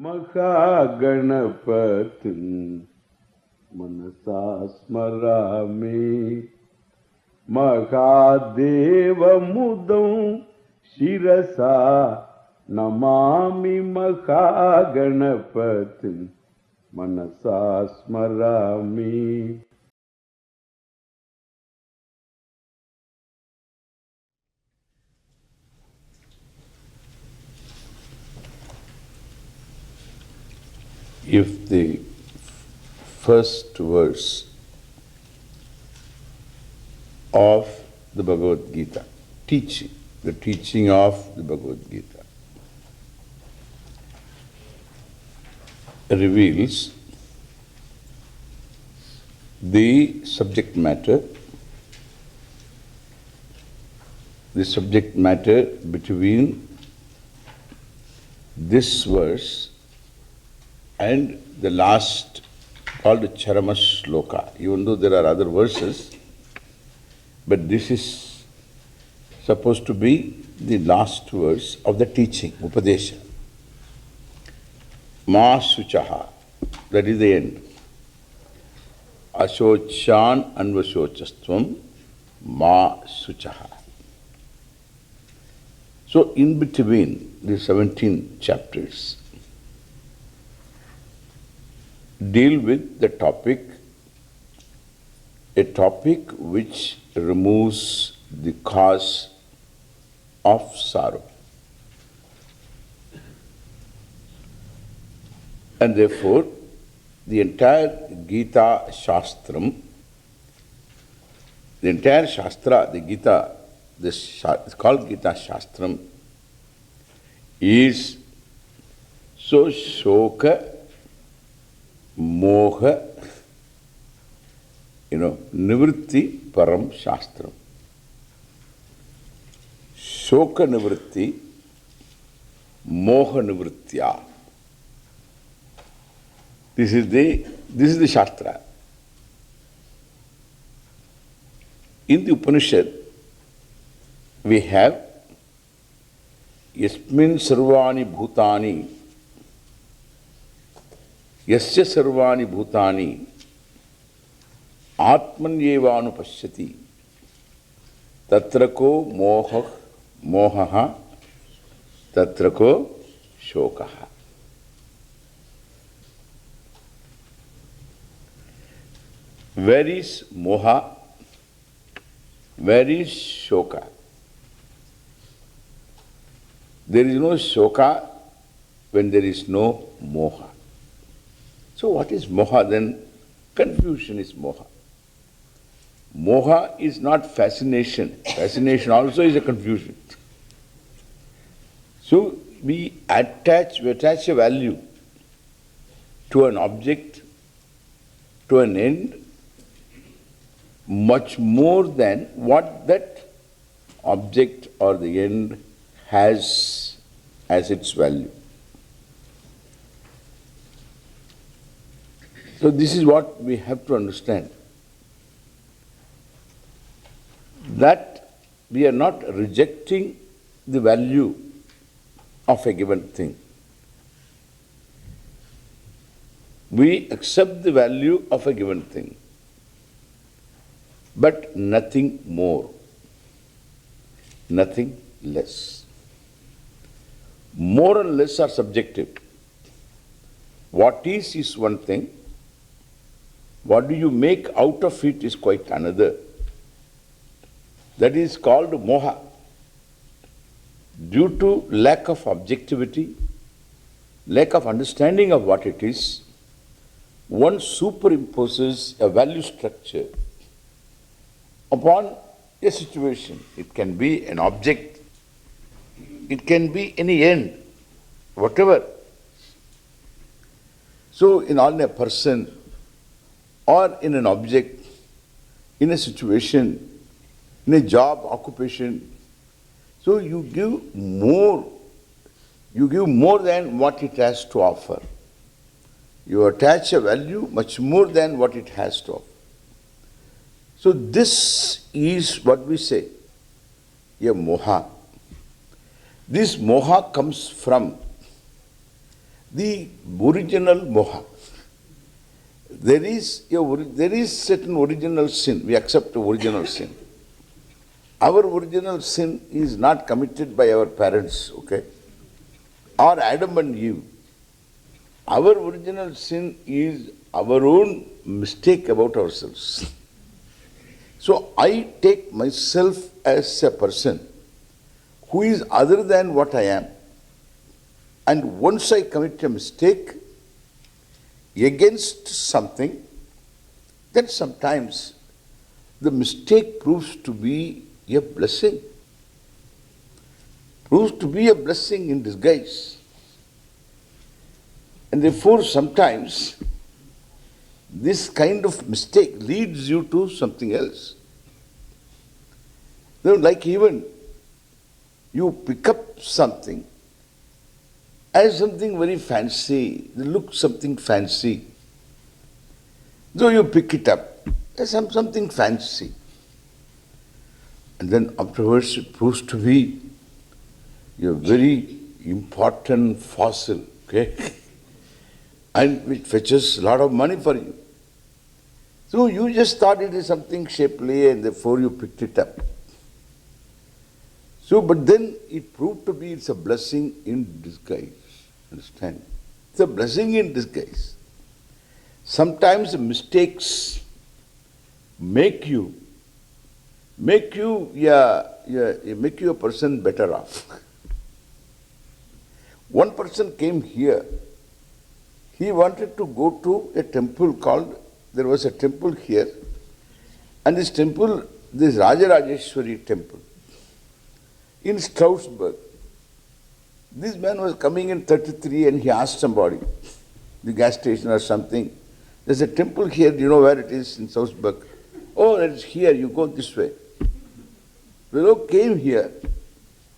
महागणपतिं मनसा स्मरामि महादेवमुदं शिरसा नमामि महागणपतिं मनसा स्मरामि. If the first verse of the Bhagavad Gita, the teaching of the Bhagavad Gita, reveals the subject matter between this verse and the last, called Charama Shloka. Even though there are other verses, but this is supposed to be the last verse of the teaching, Upadesha. Ma Suchaha, that is the end. Ashochan Anvashochastvam Ma Suchaha. So in between the 17 chapters, deal with the topic, a topic which removes the cause of sorrow. And therefore, the entire Gita Shastram, the entire Shastra, the Gita, it's called Gita Shastram, is so shoka, moha, nivritti param shastram. Shoka nivritti, moha nivritya. This is the Shastra. In the Upanishad, we have Yasmin Sarvani Bhutani, Yasya Sarvani Bhutani, Atmanyevanu Pashyati, Tatrako Mohaha, Tatrako Shokaha. Where is Moha? Where is Shoka? There is no Shoka when there is no Moha. So what is Moha then? Confusion is Moha. Moha is not fascination. Fascination also is a confusion. So we attach a value to an object, to an end, much more than what that object or the end has as its value. So this is what we have to understand. That we are not rejecting the value of a given thing. We accept the value of a given thing, but nothing more, nothing less. More and less are subjective. What is one thing. What do you make out of it is quite another. That is called moha. Due to lack of objectivity, lack of understanding of what it is, one superimposes a value structure upon a situation. It can be an object, it can be any end, whatever. So in a person or in an object, in a situation, in a job, occupation, so you give more than what it has to offer. You attach a value much more than what it has to offer. So this is what we say, a moha. This moha comes from the original moha. There is certain original sin. We accept the original sin. Our original sin is not committed by our parents, okay? Or Adam and Eve. Our original sin is our own mistake about ourselves. So I take myself as a person who is other than what I am. And once I commit a mistake against something, then sometimes the mistake proves to be a blessing. Proves to be a blessing in disguise. And therefore sometimes this kind of mistake leads you to something else. Like even you pick up something as something very fancy, look something fancy. So you pick it up as something fancy. And then afterwards it proves to be a very important fossil, okay? And it fetches a lot of money for you. So you just thought it is something shapely and therefore you picked it up. So, but then it proved to be it's a blessing in disguise. Understand? It's a blessing in disguise. Sometimes mistakes make you a person better off. One person came here. He wanted to go to a temple there was a temple here, and this temple, this Rajarajeshwari temple in Strasbourg. This man was coming in 33 and he asked somebody, the gas station or something, there's a temple here, do you know where it is in Strasbourg? Oh, it's here, you go this way. Fellow came here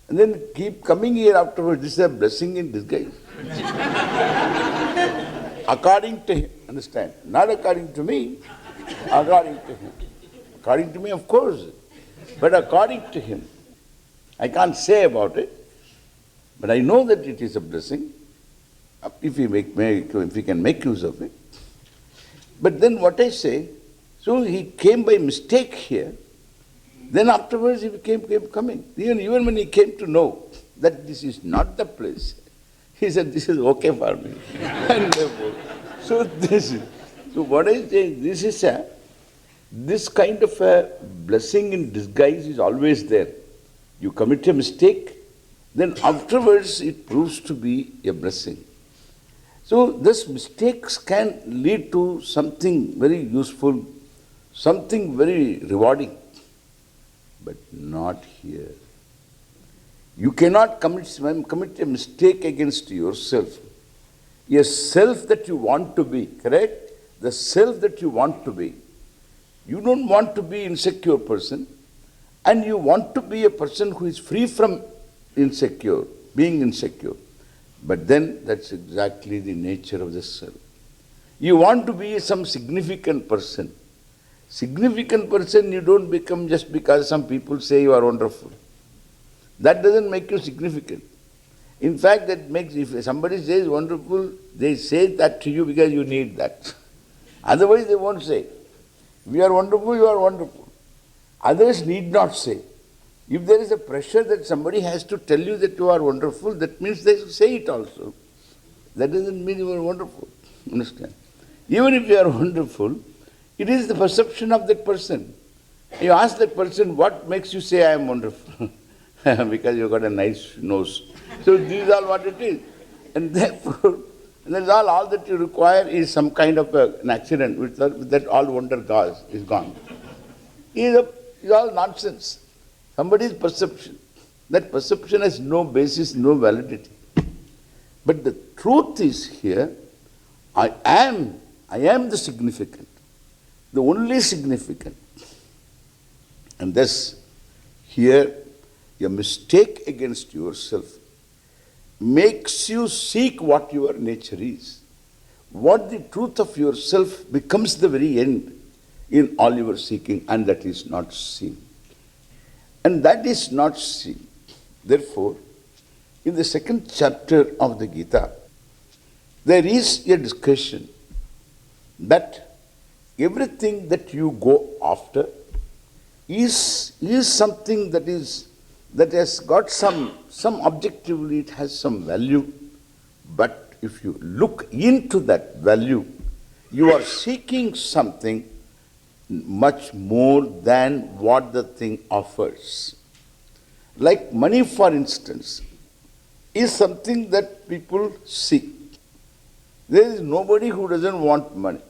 and then keep coming here afterwards. This is a blessing in disguise. According to him, understand? Not according to me, according to him. According to me, of course, but according to him. I can't say about it, but I know that it is a blessing if we can make use of it. But then what I say, so he came by mistake here, then afterwards he kept coming. Even when he came to know that this is not the place, he said, this is okay for me. And therefore, so what I say, this kind of a blessing in disguise is always there. You commit a mistake, then afterwards it proves to be a blessing. So these mistakes can lead to something very useful, something very rewarding, but not here. You cannot commit a mistake against yourself. A self that you want to be, correct? The self that you want to be. You don't want to be an insecure person, and you want to be a person who is free from being insecure. But then that's exactly the nature of the self. You want to be some significant person. Significant person you don't become just because some people say you are wonderful. That doesn't make you significant. In fact, if somebody says wonderful, they say that to you because you need that. Otherwise they won't say. If you are wonderful, you are wonderful. Others need not say. If there is a pressure that somebody has to tell you that you are wonderful, that means they say it also. That doesn't mean you are wonderful. Understand? Even if you are wonderful, it is the perception of that person. You ask that person, what makes you say I am wonderful? Because you got a nice nose. So this is all what it is. And therefore, that's all that you require is some kind of an accident with that all wonder is gone. It's all nonsense. Somebody's perception. That perception has no basis, no validity. But the truth is here, I am the significant, the only significant. And thus, here, a mistake against yourself makes you seek what your nature is. What the truth of yourself becomes the very end in all your seeking, and that is not seen. And that is not seen. Therefore, in the second chapter of the Gita, there is a discussion that everything that you go after is something that has got some objectively, it has some value, but if you look into that value, you are seeking something much more than what the thing offers. Like money, for instance, is something that people seek. There is nobody who doesn't want money.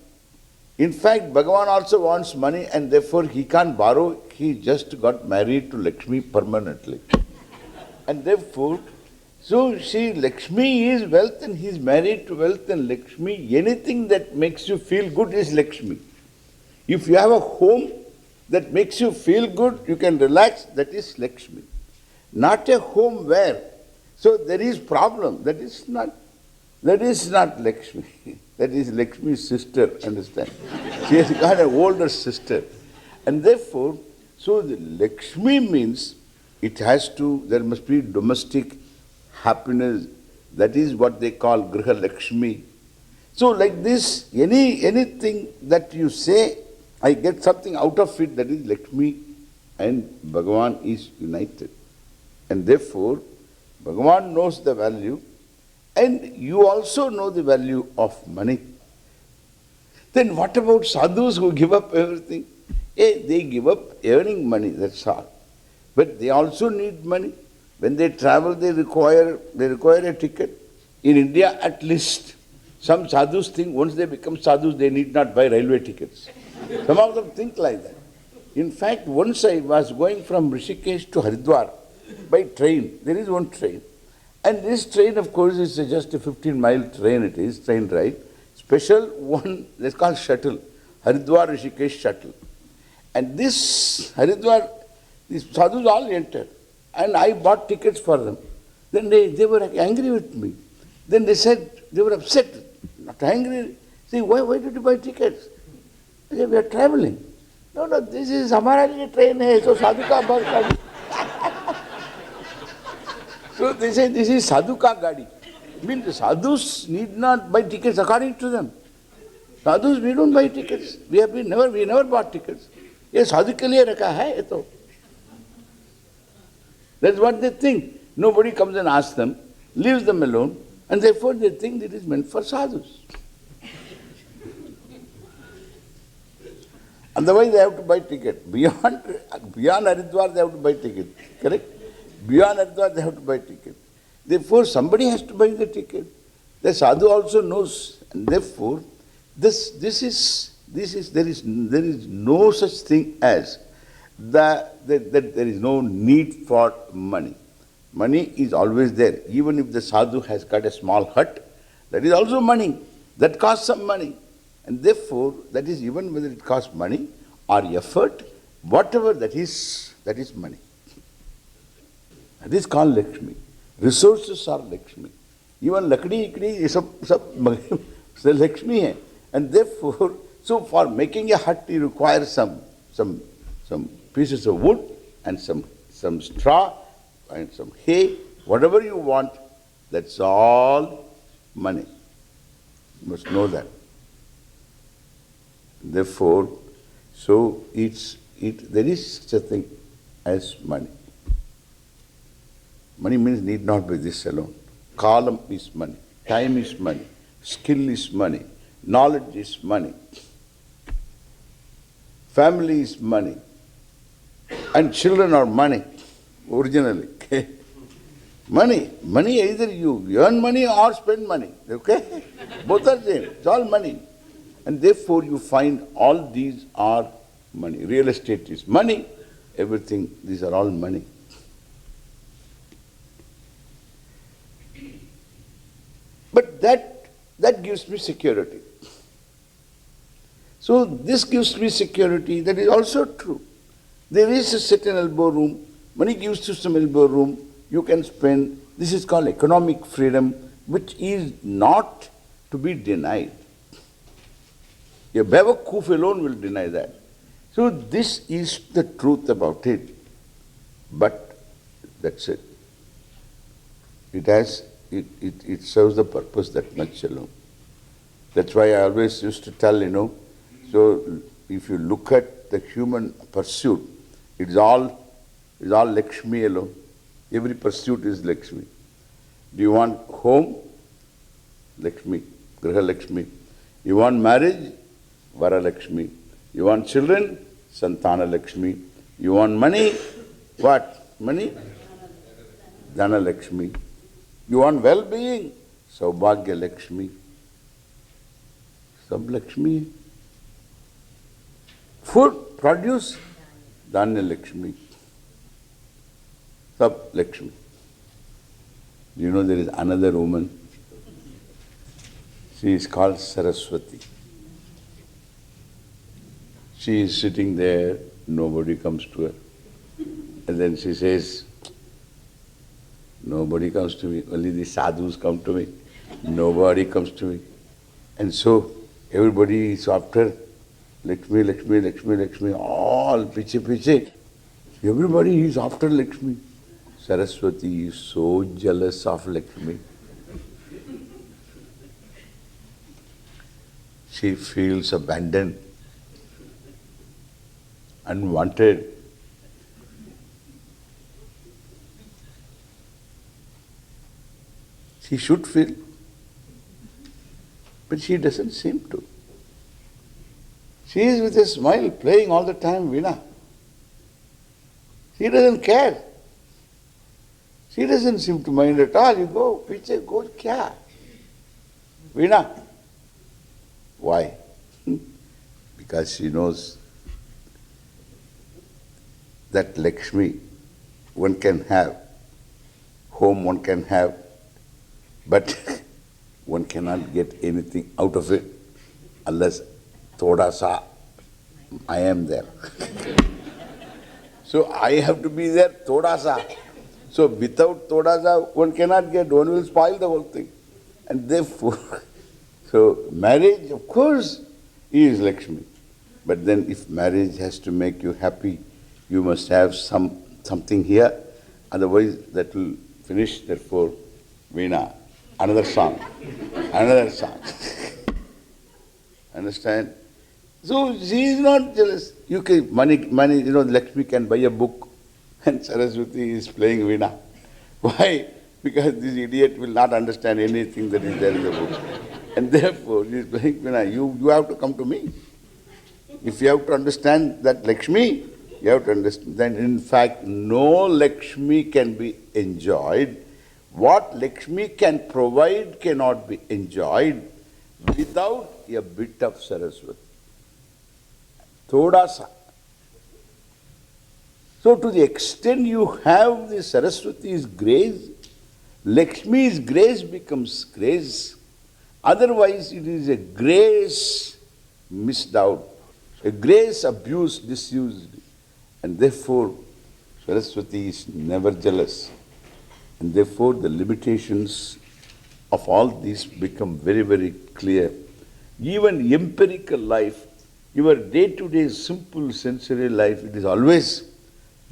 In fact, Bhagavan also wants money, and therefore he can't borrow. He just got married to Lakshmi permanently. And therefore, so see, Lakshmi is wealth and he is married to wealth, and Lakshmi, anything that makes you feel good is Lakshmi. If you have a home that makes you feel good, you can relax, that is Lakshmi. Not a home where, so there is problem, that is not Lakshmi. That is Lakshmi's sister, understand? She has got an older sister. And therefore, so the Lakshmi means it has to, there must be domestic happiness. That is what they call Griha Lakshmi. So like this, anything that you say, I get something out of it, that is Lakshmi and Bhagavan is united. And therefore, Bhagavan knows the value, and you also know the value of money. Then what about sadhus who give up everything? They give up earning money, that's all. But they also need money. When they travel, they require a ticket. In India, at least, some sadhus think once they become sadhus, they need not buy railway tickets. Some of them think like that. In fact, once I was going from Rishikesh to Haridwar by train. There is one train. And this train, of course, is just a 15-mile train, it is, train ride. Special one, that's called shuttle, Haridwar Rishikesh shuttle. And this Haridwar, these sadhus all entered. And I bought tickets for them. Then they were angry with me. Then they said, they were upset, not angry. Say, why did you buy tickets? I said, we are traveling. No, this is Hamara liye train hai, so sadhu ka bus gadi. So they say, this is sadhu ka gadi. I mean, the sadhus need not buy tickets according to them. Sadhus, we don't buy tickets. We never bought tickets. Ye sadhu ke liye rakha hai, ye to. That's what they think. Nobody comes and asks them, leaves them alone, and therefore they think it is meant for sadhus. Otherwise they have to buy ticket. Beyond Haridwar they have to buy ticket. Correct? Beyond Haridwar they have to buy ticket. Therefore somebody has to buy the ticket. The sadhu also knows, and therefore there is no such thing as that there is no need for money. Money is always there. Even if the sadhu has got a small hut, that is also money. That costs some money. And therefore, that is even whether it costs money or effort, whatever that is money. That is called Lakshmi. Resources are Lakshmi. Even Lakdi Ikdi is a Lakshmi hai. And therefore, so for making a hut you require some pieces of wood and some straw and some hay, whatever you want, that's all money. You must know that. Therefore, so there is such a thing as money. Money means need not be this alone. Kalam is money, time is money, skill is money, knowledge is money, family is money, and children are money, originally. Okay? Money, either you earn money or spend money. Okay? Both are same. It's all money. And therefore you find all these are money. Real estate is money, everything, these are all money. But that gives me security. So this gives me security, that is also true. There is a certain elbow room, money gives you some elbow room, you can spend. This is called economic freedom, which is not to be denied. A Bevakoof alone will deny that. So this is the truth about it. But that's it. It serves the purpose that much alone. That's why I always used to tell, so if you look at the human pursuit, it's all Lakshmi alone. Every pursuit is Lakshmi. Do you want home? Lakshmi, Griha Lakshmi. You want marriage? Vara Lakshmi. You want children? Santana Lakshmi. You want money? What? Money? Dhana Lakshmi. You want well-being? Saubhagya Lakshmi. Sab Lakshmi. Food, produce? Dhanya Lakshmi. Sab Lakshmi. You know there is another woman. She is called Saraswati. She is sitting there, nobody comes to her. And then she says, nobody comes to me, only the sadhus come to me. Nobody comes to me. And so everybody is after Lakshmi, Lakshmi, Lakshmi, Lakshmi, all piche, piche. Everybody is after Lakshmi. Saraswati is so jealous of Lakshmi. She feels abandoned, unwanted. She should feel, but she doesn't seem to. She is with a smile playing all the time Veena. She doesn't care. She doesn't seem to mind at all. You go, piche, go, kya? Veena. Why? Because she knows that Lakshmi one can have, home one can have, but one cannot get anything out of it unless thoda sa, I am there. So I have to be there, thoda sa. So without thoda sa, one cannot get, one will spoil the whole thing. And therefore, so marriage, of course, is Lakshmi. But then if marriage has to make you happy, you must have something here. Otherwise that will finish, therefore, Veena. Another song. Another song. Understand? So she is not jealous. You can, money, Lakshmi can buy a book and Saraswati is playing Veena. Why? Because this idiot will not understand anything that is there in the book. And therefore, he is playing Veena. You have to come to me. If you have to understand that Lakshmi, you have to understand that in fact no Lakshmi can be enjoyed. What Lakshmi can provide cannot be enjoyed without a bit of Saraswati. Thoda sa. So to the extent you have the Saraswati's grace, Lakshmi's grace becomes grace. Otherwise it is a grace missed out, a grace abused, disused. And therefore Saraswati is never jealous. And therefore the limitations of all these become very, very clear. Even empirical life, your day-to-day simple sensory life, it is always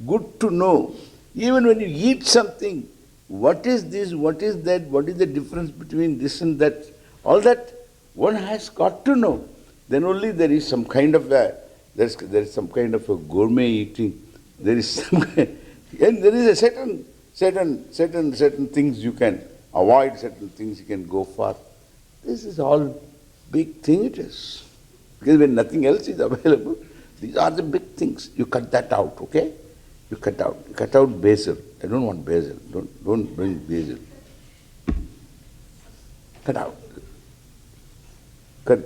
good to know. Even when you eat something, what is this, what is that, what is the difference between this and that, all that one has got to know. Then only there is some kind of a, there is some kind of a gourmet eating. There is some and there is a certain things you can avoid, certain things you can go for. This is all big thing it is. Because when nothing else is available, these are the big things. You cut that out, okay? You cut out. You cut out basil. I don't want basil. Don't bring basil. Cut out.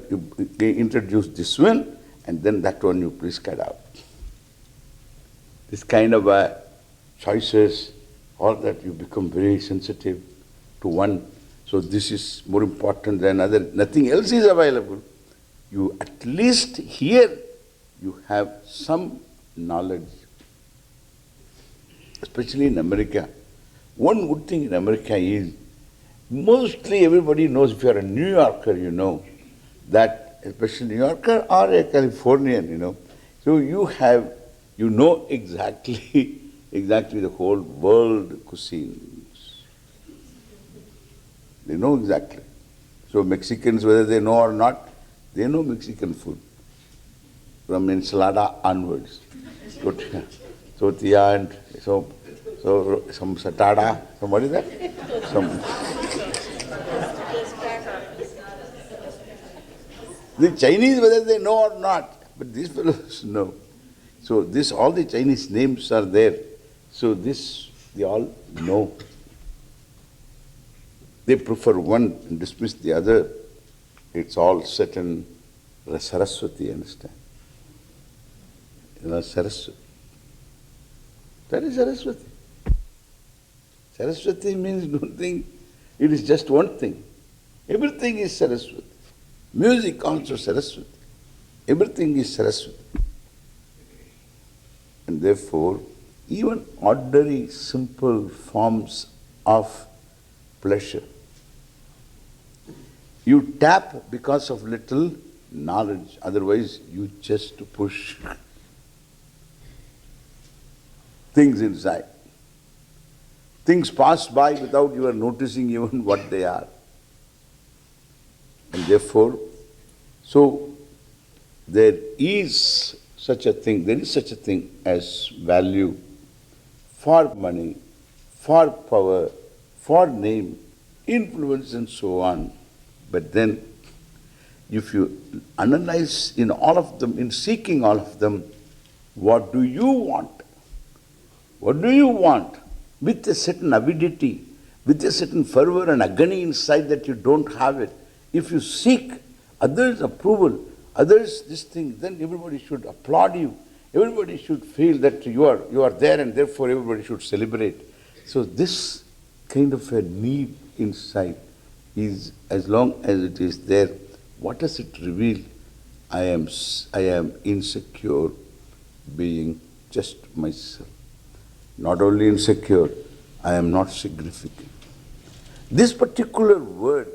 You introduce this one, and then that one you please cut out. This kind of choices, all that you become very sensitive to one. So this is more important than other. Nothing else is available. You at least here you have some knowledge. Especially in America. One good thing in America is mostly everybody knows, if you are a New Yorker, you know that, especially New Yorker or a Californian, so you know exactly the whole world cuisines. They know exactly. So Mexicans, whether they know or not, they know Mexican food. From ensalada onwards. Tortilla and so some satada, some what is that? Some the Chinese, whether they know or not, but these fellows know. So this, all the Chinese names are there. So this, they all know. They prefer one and dismiss the other. It's all set in Saraswati, understand? You know, Saraswati. That is Saraswati. Saraswati means don't think it is just one thing. Everything is Saraswati. Music also Saraswati. Everything is Saraswati. And therefore, even ordinary, simple forms of pleasure, you tap because of little knowledge, otherwise you just push things inside. Things pass by without you noticing even what they are. And therefore, so there is such a thing as value for money, for power, for name, influence and so on. But then, if you analyze in all of them, in seeking all of them, what do you want? What do you want? With a certain avidity, with a certain fervor and agony inside that you don't have it. If you seek others' approval, others this thing, then everybody should applaud you. Everybody should feel that you are there and therefore everybody should celebrate. So this kind of a need inside is, as long as it is there, what does it reveal? I am insecure being just myself. Not only insecure, I am not significant. This particular word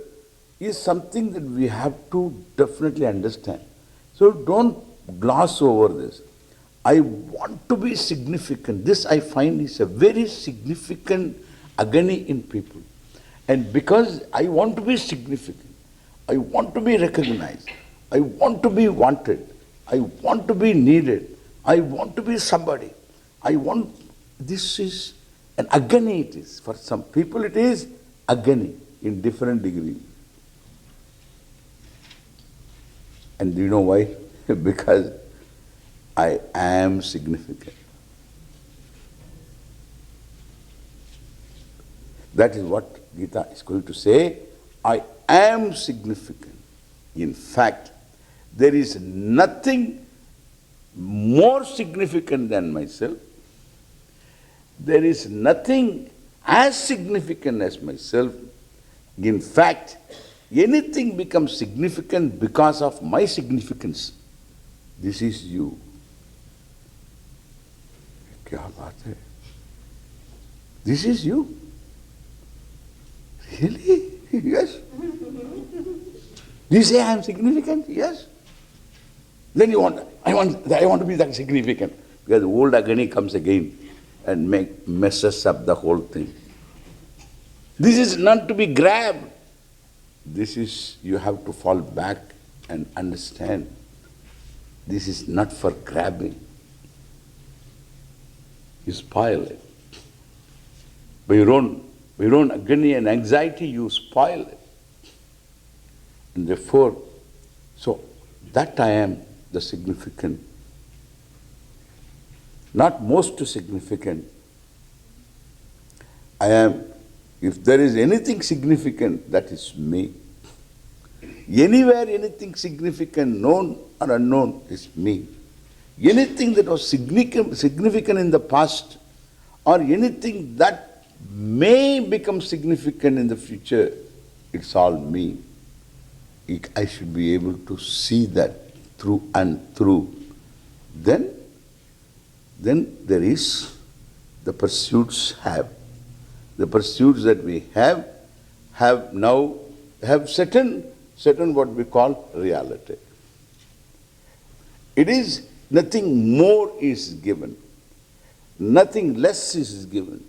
is something that we have to definitely understand. So don't gloss over this. I want to be significant. This I find is a very significant agony in people. And because I want to be significant, I want to be recognized, I want to be wanted, I want to be needed, I want to be somebody, this is an agony it is. For some people it is agony in different degrees. And do you know why? Because I am significant. That is what Gita is going to say. I am significant. In fact, there is nothing more significant than myself. There is nothing as significant as myself. In fact, anything becomes significant because of my significance. This is you. Kya baat hai? This is you. Really? Yes. Do you say I am significant? Yes. Then I want to be that significant. Because the old agony comes again and messes up the whole thing. This is not to be grabbed. This is, you have to fall back and understand. This is not for grabbing. You spoil it. By your own agony and anxiety, you spoil it. And therefore, so that I am the significant. Not most significant. I am, if there is anything significant, that is me. Anywhere anything significant, known or unknown, is me. Anything that was significant in the past, or anything that may become significant in the future, it's all me. I should be able to see that through and through. Then there is the pursuits have. The pursuits that we have certain what we call reality. It is nothing more is given. Nothing less is given.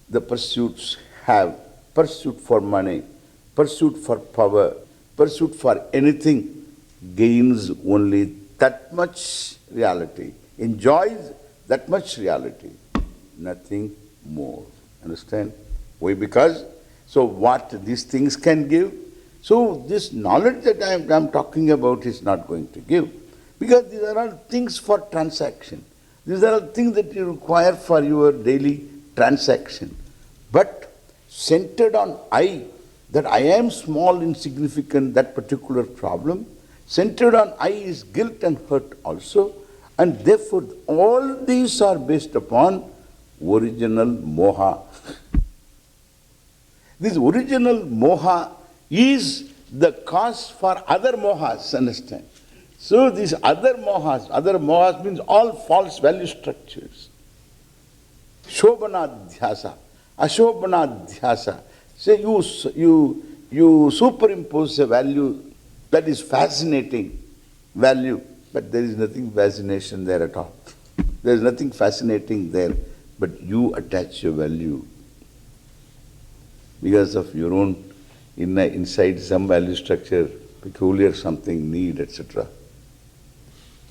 The pursuits have pursuit for money, pursuit for power, pursuit for anything gains only that much reality, enjoys that much reality, nothing more. Understand? Why? Because, so what these things can give, so this knowledge that I am talking about is not going to give. Because these are all things for transaction. These are all things that you require for your daily transaction. But centered on I, that I am small, insignificant, that particular problem, centered on I is guilt and hurt also, and therefore all these are based upon original moha. This original moha is the cause for other mohas, understand? So these other mohas means all false value structures. Shobhanadhyasa, ashobhanadhyasa. Say you superimpose a value that is fascinating value, but there is nothing fascination there at all. There is nothing fascinating there, but you attach your value because of your own inside some value structure, peculiar something, need, etc.,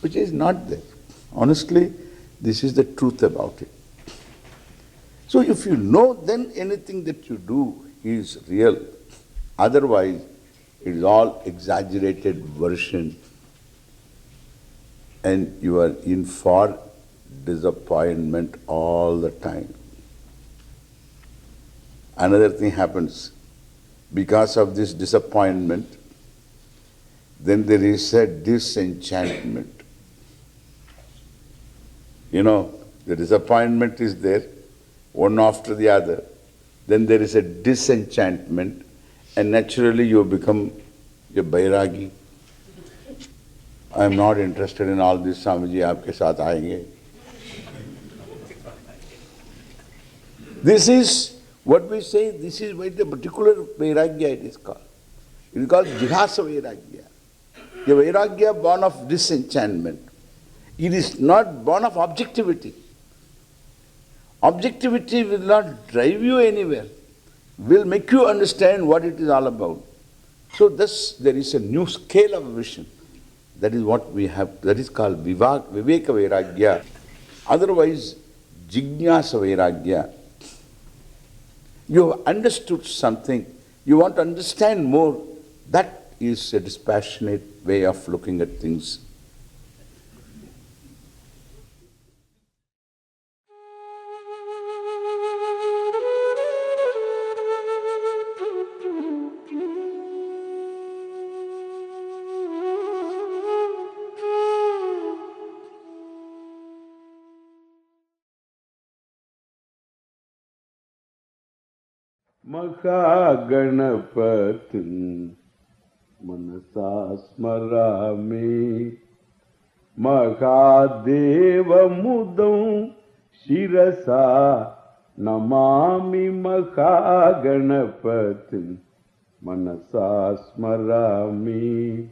which is not there. Honestly, this is the truth about it. So if you know, then anything that you do is real. Otherwise, it is all exaggerated version, and you are in for disappointment all the time. Another thing happens. Because of this disappointment, then there is a disenchantment. You know, the disappointment is there, one after the other. Then there is a disenchantment, and naturally you become a bairagi. I am not interested in all this, Swamiji, aapke saath aayenge. This is what we say, this is why the particular vairagya it is called. It is called jihasa vairagya. The vairagya born of disenchantment. It is not born of objectivity. Objectivity will not drive you anywhere, will make you understand what it is all about. So thus there is a new scale of vision. That is what we have, that is called viveka vairagya. Otherwise, jignasa vairagya. You have understood something, you want to understand more, that is a dispassionate way of looking at things. Mahaganapatin manasa smarami Mahadeva mudam shirasa namami Mahaganapatin manasa smarami.